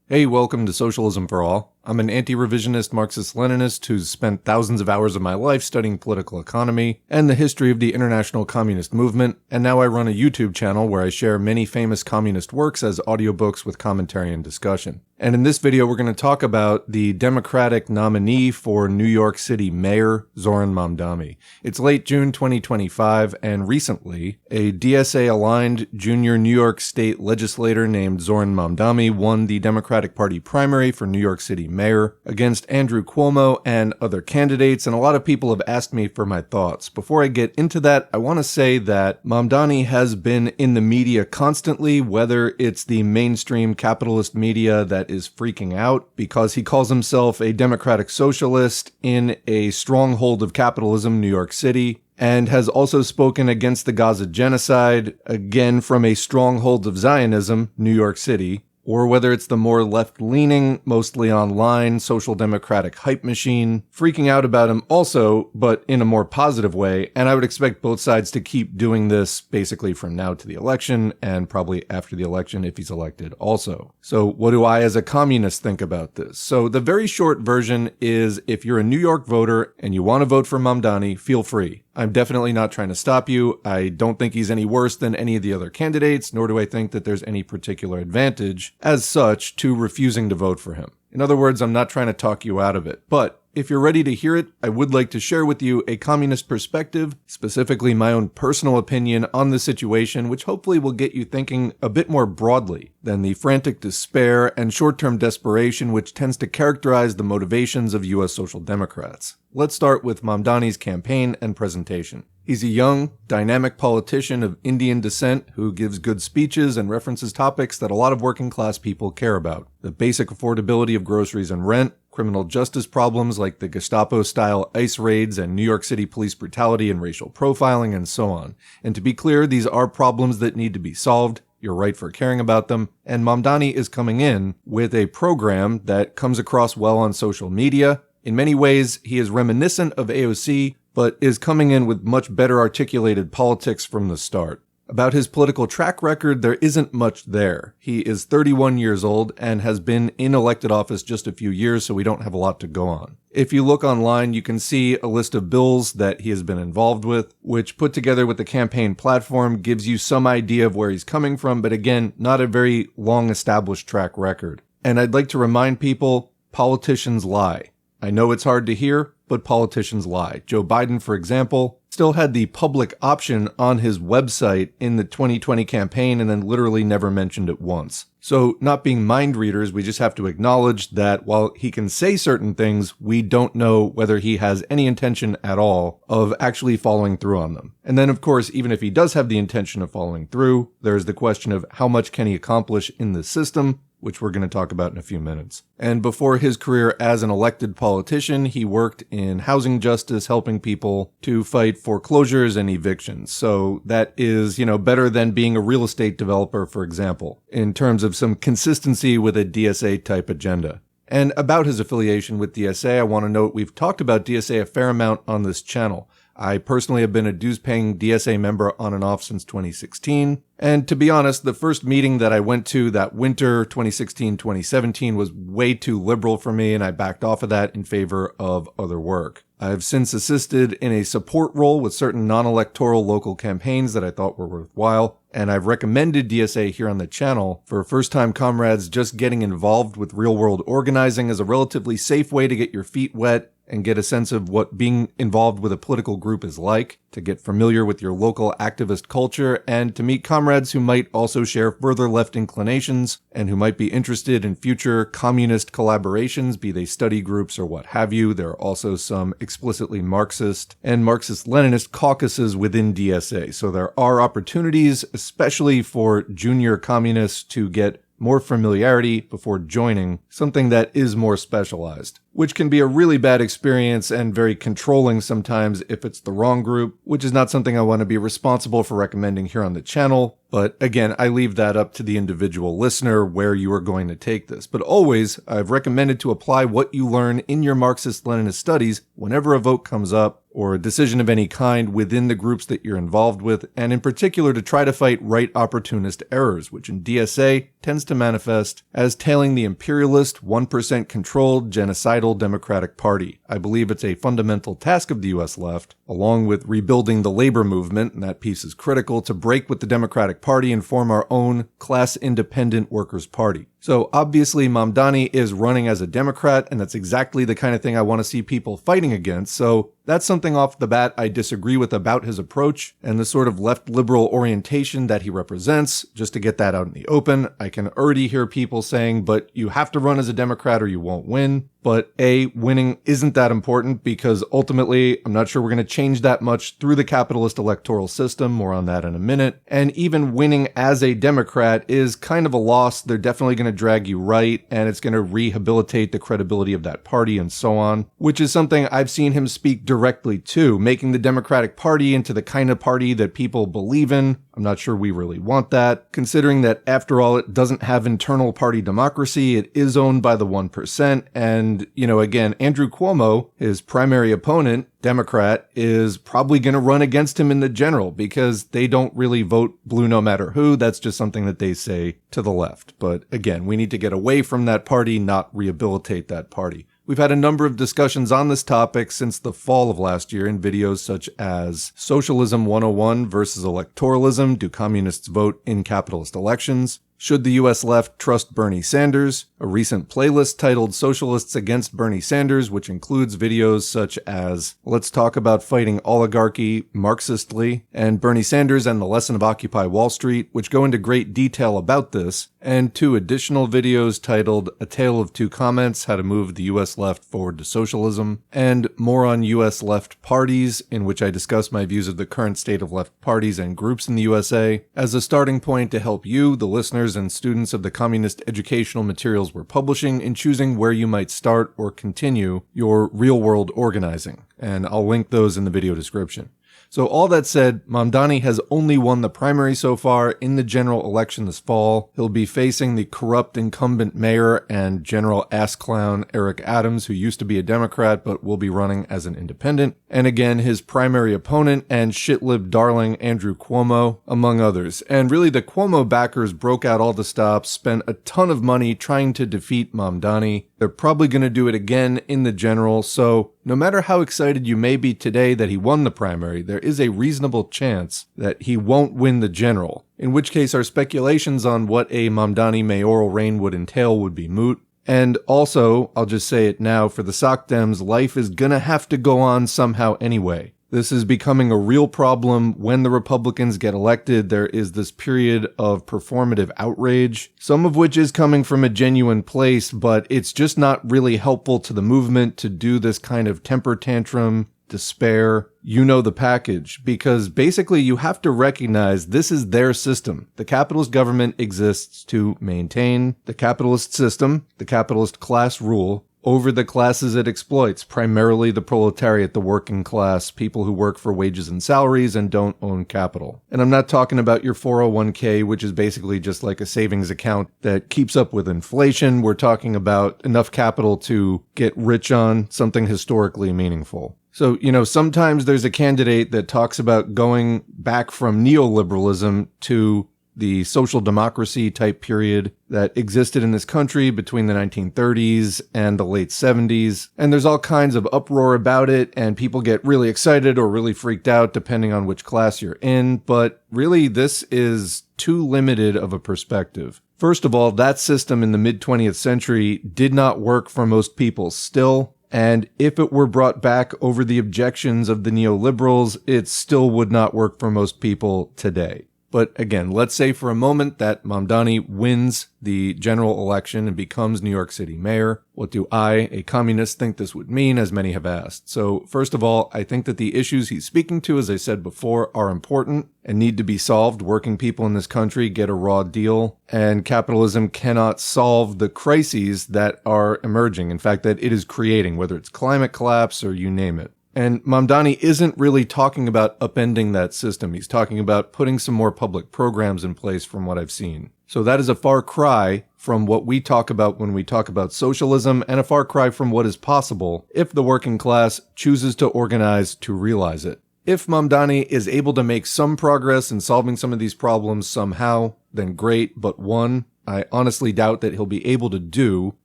Hey, welcome to Socialism for All. I'm an anti-revisionist Marxist-Leninist who's spent thousands of hours of my life studying political economy and the history of the international communist movement, and now I run a YouTube channel where I share many famous communist works as audiobooks with commentary and discussion. And in this video, we're going to talk about the Democratic nominee for New York City Mayor, Zohran Mamdani. It's late June 2025, and recently, a DSA-aligned junior New York State legislator named Zohran Mamdani won the Democratic Party primary for New York City Mayor against Andrew Cuomo and other candidates, and a lot of people have asked me for my thoughts. Before I get into that, I want to say that Mamdani has been in the media constantly, whether it's the mainstream capitalist media that is freaking out because he calls himself a democratic socialist in a stronghold of capitalism, New York City, and has also spoken against the Gaza genocide, again from a stronghold of Zionism, New York City, or whether it's the more left-leaning, mostly online, social democratic hype machine, freaking out about him also, but in a more positive way, and I would expect both sides to keep doing this basically from now to the election, and probably after the election if he's elected also. So what do I as a communist think about this? So the very short version is, if you're a New York voter and you want to vote for Mamdani, feel free. I'm definitely not trying to stop you. I don't think he's any worse than any of the other candidates, nor do I think that there's any particular advantage, as such, to refusing to vote for him. In other words, I'm not trying to talk you out of it. But if you're ready to hear it, I would like to share with you a communist perspective, specifically my own personal opinion on the situation, which hopefully will get you thinking a bit more broadly than the frantic despair and short-term desperation which tends to characterize the motivations of U.S. Social Democrats. Let's start with Mamdani's campaign and presentation. He's a young, dynamic politician of Indian descent who gives good speeches and references topics that a lot of working-class people care about. The basic affordability of groceries and rent, criminal justice problems like the Gestapo-style ICE raids and New York City police brutality and racial profiling, and so on. And to be clear, these are problems that need to be solved. You're right for caring about them. And Mamdani is coming in with a program that comes across well on social media. In many ways, he is reminiscent of AOC, but is coming in with much better articulated politics from the start. About his political track record, there isn't much there. He is 31 years old and has been in elected office just a few years, so we don't have a lot to go on. If you look online, you can see a list of bills that he has been involved with, which put together with the campaign platform gives you some idea of where he's coming from, but again, not a very long established track record. And I'd like to remind people, politicians lie. I know it's hard to hear, but politicians lie. Joe Biden, for example, still had the public option on his website in the 2020 campaign and then literally never mentioned it once. So not being mind readers, we just have to acknowledge that while he can say certain things, we don't know whether he has any intention at all of actually following through on them. And then, of course, even if he does have the intention of following through, there's the question of how much can he accomplish in the system, which we're going to talk about in a few minutes. And before his career as an elected politician, he worked in housing justice, helping people to fight foreclosures and evictions. So that is, better than being a real estate developer, for example, in terms of some consistency with a DSA-type agenda. And about his affiliation with DSA, I want to note we've talked about DSA a fair amount on this channel. I personally have been a dues-paying DSA member on and off since 2016. And to be honest, the first meeting that I went to that winter, 2016-2017, was way too liberal for me, and I backed off of that in favor of other work. I've since assisted in a support role with certain non-electoral local campaigns that I thought were worthwhile, and I've recommended DSA here on the channel for first-time comrades just getting involved with real-world organizing as a relatively safe way to get your feet wet and get a sense of what being involved with a political group is like, to get familiar with your local activist culture, and to meet comrades who might also share further left inclinations and who might be interested in future communist collaborations, be they study groups or what have you. There are also some explicitly Marxist and Marxist-Leninist caucuses within DSA, so there are opportunities, especially for junior communists, to get more familiarity before joining something that is more specialized. which can be a really bad experience and very controlling sometimes if it's the wrong group, which is not something I want to be responsible for recommending here on the channel. But again, I leave that up to the individual listener where you are going to take this. But always, I've recommended to apply what you learn in your Marxist-Leninist studies whenever a vote comes up or a decision of any kind within the groups that you're involved with, and in particular to try to fight right opportunist errors, which in DSA tends to manifest as tailing the imperialist, 1% controlled, genocidal Democratic Party. I believe it's a fundamental task of the US left, along with rebuilding the labor movement, and that piece is critical, to break with the Democratic Party and form our own class-independent workers' party. So obviously Mamdani is running as a Democrat, and that's exactly the kind of thing I want to see people fighting against. So that's something off the bat I disagree with about his approach and the sort of left liberal orientation that he represents. Just to get that out in the open, I can already hear people saying, but you have to run as a Democrat or you won't win. But winning isn't that important because ultimately, I'm not sure we're going to change that much through the capitalist electoral system. More on that in a minute. And even winning as a Democrat is kind of a loss. They're definitely going to drag you right, and it's going to rehabilitate the credibility of that party and so on, which is something I've seen him speak directly to, making the Democratic Party into the kind of party that people believe in. I'm not sure we really want that, considering that after all, it doesn't have internal party democracy. It is owned by the 1%. And, again, Andrew Cuomo, his primary opponent, Democrat, is probably going to run against him in the general because they don't really vote blue no matter who. That's just something that they say to the left. But again, we need to get away from that party, not rehabilitate that party. We've had a number of discussions on this topic since the fall of last year in videos such as Socialism 101 versus Electoralism. Do communists vote in capitalist elections? Should the US left trust Bernie Sanders? A recent playlist titled Socialists Against Bernie Sanders, which includes videos such as Let's Talk About Fighting Oligarchy Marxistly, and Bernie Sanders and the Lesson of Occupy Wall Street, which go into great detail about this, and 2 additional videos titled A Tale of Two Comments, How to Move the US Left Forward to Socialism, and more on US left parties, in which I discuss my views of the current state of left parties and groups in the USA, as a starting point to help you, the listeners and students of the communist educational materials we're publishing, in choosing where you might start or continue your real-world organizing. And I'll link those in the video description. So all that said, Mamdani has only won the primary so far in the general election this fall. He'll be facing the corrupt incumbent mayor and general ass clown Eric Adams, who used to be a Democrat but will be running as an independent. And again, his primary opponent and shitlib darling Andrew Cuomo, among others. And really, the Cuomo backers broke out all the stops, spent a ton of money trying to defeat Mamdani. They're probably going to do it again in the general, so no matter how excited you may be today that he won the primary, there is a reasonable chance that he won't win the general, in which case our speculations on what a Mamdani mayoral reign would entail would be moot. And also, I'll just say it now, for the Soc Dems, life is gonna have to go on somehow anyway. This is becoming a real problem. When the Republicans get elected, there is this period of performative outrage, some of which is coming from a genuine place, but it's just not really helpful to the movement to do this kind of temper tantrum, despair, the package, because basically you have to recognize this is their system. The capitalist government exists to maintain the capitalist system, the capitalist class rule, over the classes it exploits, primarily the proletariat, the working class, people who work for wages and salaries and don't own capital. And I'm not talking about your 401k, which is basically just like a savings account that keeps up with inflation. We're talking about enough capital to get rich on, something historically meaningful. So, sometimes there's a candidate that talks about going back from neoliberalism to the social democracy type period that existed in this country between the 1930s and the late 70s. And there's all kinds of uproar about it, and people get really excited or really freaked out depending on which class you're in. But really, this is too limited of a perspective. First of all, that system in the mid-20th century did not work for most people still. And if it were brought back over the objections of the neoliberals, it still would not work for most people today. But again, let's say for a moment that Mamdani wins the general election and becomes New York City mayor. What do I, a communist, think this would mean, as many have asked? So first of all, I think that the issues he's speaking to, as I said before, are important and need to be solved. Working people in this country get a raw deal, and capitalism cannot solve the crises that are emerging. In fact, that it is creating, whether it's climate collapse or you name it. And Mamdani isn't really talking about upending that system. He's talking about putting some more public programs in place from what I've seen. So that is a far cry from what we talk about when we talk about socialism, and a far cry from what is possible if the working class chooses to organize to realize it. If Mamdani is able to make some progress in solving some of these problems somehow, then great, but one, I honestly doubt that he'll be able to do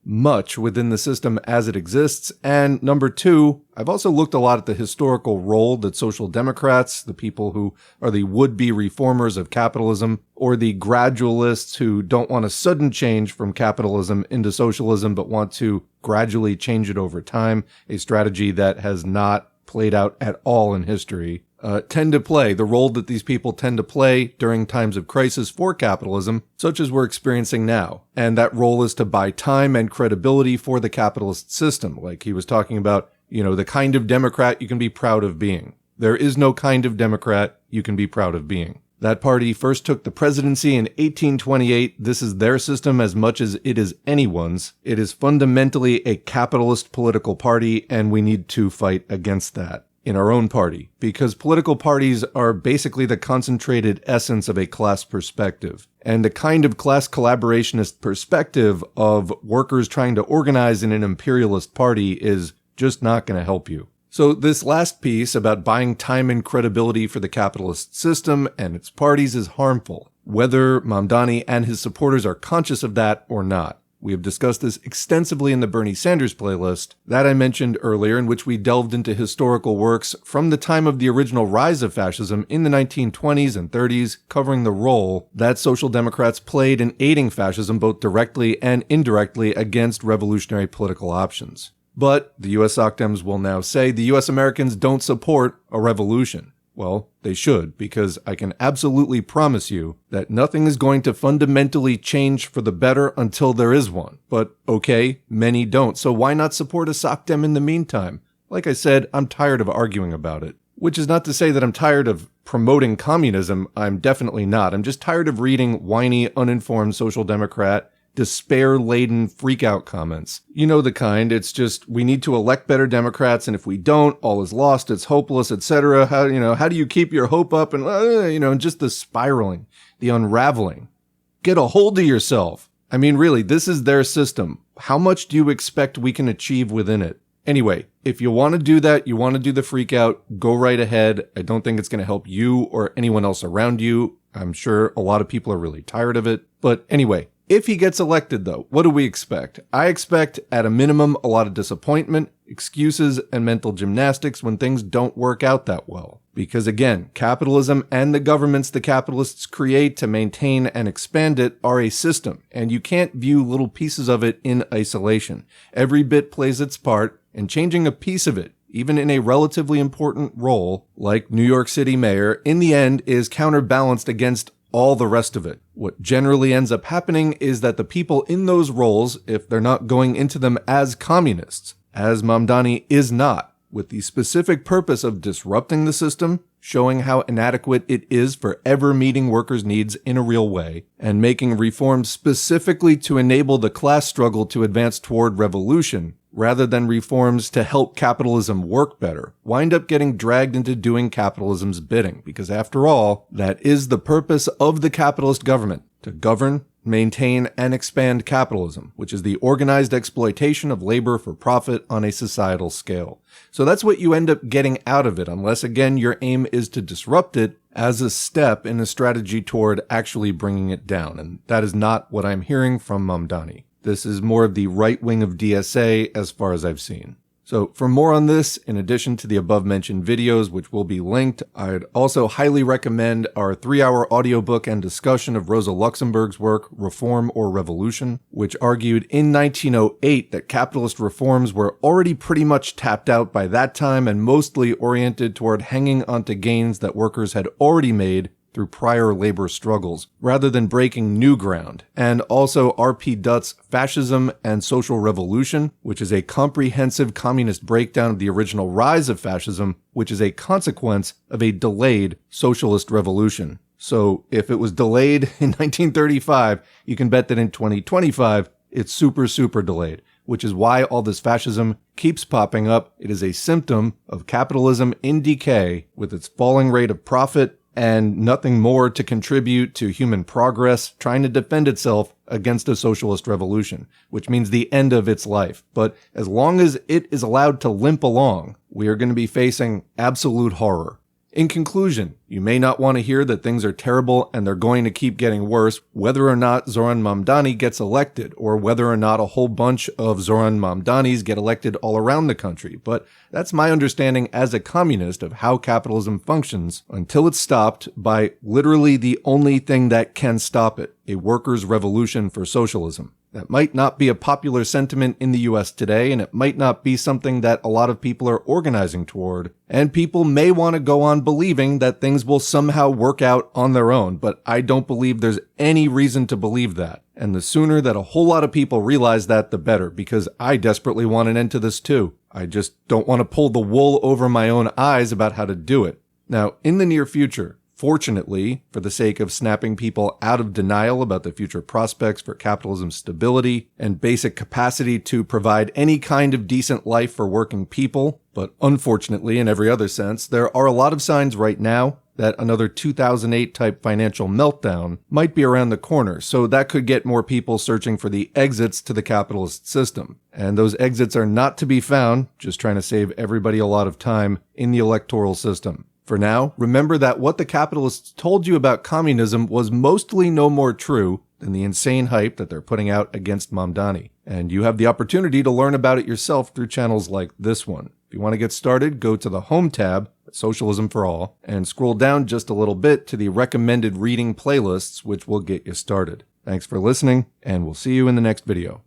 much within the system as it exists. And number two, I've also looked a lot at the historical role that social democrats, the people who are the would-be reformers of capitalism, or the gradualists who don't want a sudden change from capitalism into socialism, but want to gradually change it over time, a strategy that has not played out at all in history, tend to play, the role that these people tend to play during times of crisis for capitalism, such as we're experiencing now. And that role is to buy time and credibility for the capitalist system. Like he was talking about, the kind of Democrat you can be proud of being. There is no kind of Democrat you can be proud of being. That party first took the presidency in 1828. This is their system as much as it is anyone's. It is fundamentally a capitalist political party, and we need to fight against that in our own party, because political parties are basically the concentrated essence of a class perspective. And the kind of class collaborationist perspective of workers trying to organize in an imperialist party is just not going to help you. So this last piece about buying time and credibility for the capitalist system and its parties is harmful, whether Mamdani and his supporters are conscious of that or not. We have discussed this extensively in the Bernie Sanders playlist that I mentioned earlier, in which we delved into historical works from the time of the original rise of fascism in the 1920s and 30s, covering the role that social democrats played in aiding fascism both directly and indirectly against revolutionary political options. But the US Ocdems will now say the US Americans don't support a revolution. Well, they should, because I can absolutely promise you that nothing is going to fundamentally change for the better until there is one. But okay, many don't, so why not support a SOCDEM in the meantime? Like I said, I'm tired of arguing about it. Which is not to say that I'm tired of promoting communism. I'm definitely not. I'm just tired of reading whiny, uninformed social democrat, despair-laden freak-out comments. You know the kind. It's just, we need to elect better Democrats, and if we don't, all is lost, it's hopeless, etc. How do you keep your hope up? And just the spiraling, the unraveling. Get a hold of yourself. I mean, really, this is their system. How much do you expect we can achieve within it? Anyway, if you want to do that, you want to do the freak-out, go right ahead. I don't think it's going to help you or anyone else around you. I'm sure a lot of people are really tired of it. But anyway, if he gets elected, though, what do we expect? I expect, at a minimum, a lot of disappointment, excuses, and mental gymnastics when things don't work out that well. Because again, capitalism and the governments the capitalists create to maintain and expand it are a system, and you can't view little pieces of it in isolation. Every bit plays its part, and changing a piece of it, even in a relatively important role, like New York City mayor, in the end is counterbalanced against all the rest of it. What generally ends up happening is that the people in those roles, if they're not going into them as communists, as Mamdani is not, with the specific purpose of disrupting the system, showing how inadequate it is for ever meeting workers' needs in a real way, and making reforms specifically to enable the class struggle to advance toward revolution, rather than reforms to help capitalism work better, wind up getting dragged into doing capitalism's bidding. Because after all, that is the purpose of the capitalist government, to govern, maintain, and expand capitalism, which is the organized exploitation of labor for profit on a societal scale. So that's what you end up getting out of it, unless again your aim is to disrupt it as a step in a strategy toward actually bringing it down. And that is not what I'm hearing from Mamdani. This is more of the right wing of DSA as far as I've seen. So for more on this, in addition to the above-mentioned videos, which will be linked, I'd also highly recommend our 3-hour audiobook and discussion of Rosa Luxemburg's work, Reform or Revolution, which argued in 1908 that capitalist reforms were already pretty much tapped out by that time and mostly oriented toward hanging onto gains that workers had already made through prior labor struggles, rather than breaking new ground. And also R.P. Dutt's Fascism and Social Revolution, which is a comprehensive communist breakdown of the original rise of fascism, which is a consequence of a delayed socialist revolution. So if it was delayed in 1935, you can bet that in 2025, it's super delayed, which is why all this fascism keeps popping up. It is a symptom of capitalism in decay with its falling rate of profit and nothing more to contribute to human progress, trying to defend itself against a socialist revolution, which means the end of its life. But as long as it is allowed to limp along, we are going to be facing absolute horror. In conclusion, you may not want to hear that things are terrible and they're going to keep getting worse, whether or not Zohran Mamdani gets elected, or whether or not a whole bunch of Zohran Mamdanis get elected all around the country. But that's my understanding as a communist of how capitalism functions until it's stopped by literally the only thing that can stop it, a workers' revolution for socialism. That might not be a popular sentiment in the US today, and it might not be something that a lot of people are organizing toward. And people may want to go on believing that things will somehow work out on their own, but I don't believe there's any reason to believe that. And the sooner that a whole lot of people realize that, the better, because I desperately want an end to this too. I just don't want to pull the wool over my own eyes about how to do it. Now, in the near future, fortunately, for the sake of snapping people out of denial about the future prospects for capitalism's stability and basic capacity to provide any kind of decent life for working people, but unfortunately, in every other sense, there are a lot of signs right now that another 2008 type financial meltdown might be around the corner, so that could get more people searching for the exits to the capitalist system. And those exits are not to be found, just trying to save everybody a lot of time, in the electoral system. For now, remember that what the capitalists told you about communism was mostly no more true than the insane hype that they're putting out against Mamdani. And you have the opportunity to learn about it yourself through channels like this one. If you want to get started, go to the Home tab, Socialism for All, and scroll down just a little bit to the recommended reading playlists, which will get you started. Thanks for listening, and we'll see you in the next video.